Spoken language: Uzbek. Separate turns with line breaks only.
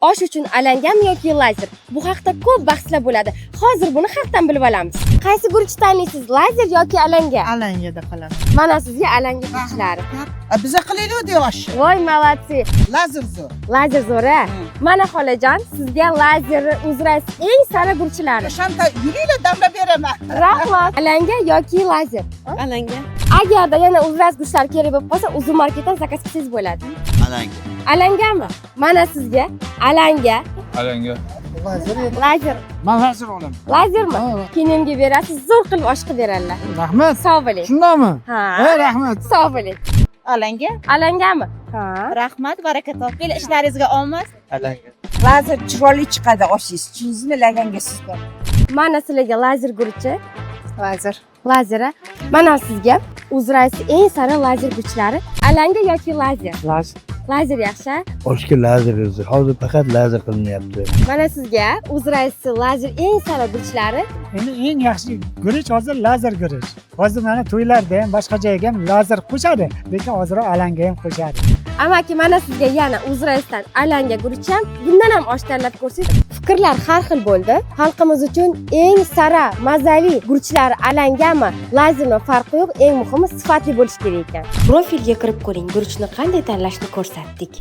Osh uchun alangami yoki lazer? Bu haqda ko'p bahslar bo'ladi. Hozir buni haqdan bilib olamiz. Qaysi guruchni tanlaysiz? Lazer yoki alanga?
Alangada qilamiz.
Mana sizga alanga guruchlari.
Biza qilaylik deyosh.
Voy, malatsi.
Lazer zo'r.
Lazer zo'ra. Mana xolajon, sizga lazer uzras eng sara guruchlari.
Shanta yuringlar damlab beraman.
Rahmat. Alanga yoki lazer?
Alanga.
Agarda yana uzras guruchlar kerak bo'lib qolsa, uzun marketdan zakaz qilsangiz bo'ladi.
Alanga.
Alangami? Mana sizga alanga,
Alanga.
lazer.
Men lazer olaman.
Lazermi? Kenimga berasiz, zo'r qilib osh qilib beradilar.
Rahmat.
Sog' bo'ling.
Shundaymi?
Ha.
Rahmat.
Sog' bo'ling.
Alanga.
Alangami? Ha.
Rahmat, baraka toping. Ishlaringizga omad.
Alanga.
Lazer chiroyli chiqadi oshingiz. Tushundingizmi? Laganga sizga.
Mana sizlarga lazer guruchi.
Lazer.
Lazera. Mana sizga uzrasi eng sara lazer guruchlari. Alanga yoki lazer?
Lazer.
Lazer yaxshi.
Oshga lazer o'zi. Hozir faqat lazer qilinyapti.
Mana sizga uzrasi lazer eng sara guruchlari.
Endi eng yaxshi guruch hozir lazer guruch. Hozir mana to'ylarda ham boshqa joyga ham lazer qo'shadi, lekin hozirroq alanga ham qo'shadi.
Amaki mana sizga yana uzrasidan alanga guruch ham, bundan ham osh tanlab ko'rsangiz. Fikrlar har xil bo'ldi. Xalqimiz uchun eng sara, mazali guruchlari alangami, lazermi farqi yo'q, eng muhimi sifatli bo'lishi kerak ekan. Profilga kirib ko'ring, guruchni qanday tanlashni ko'rsatdik.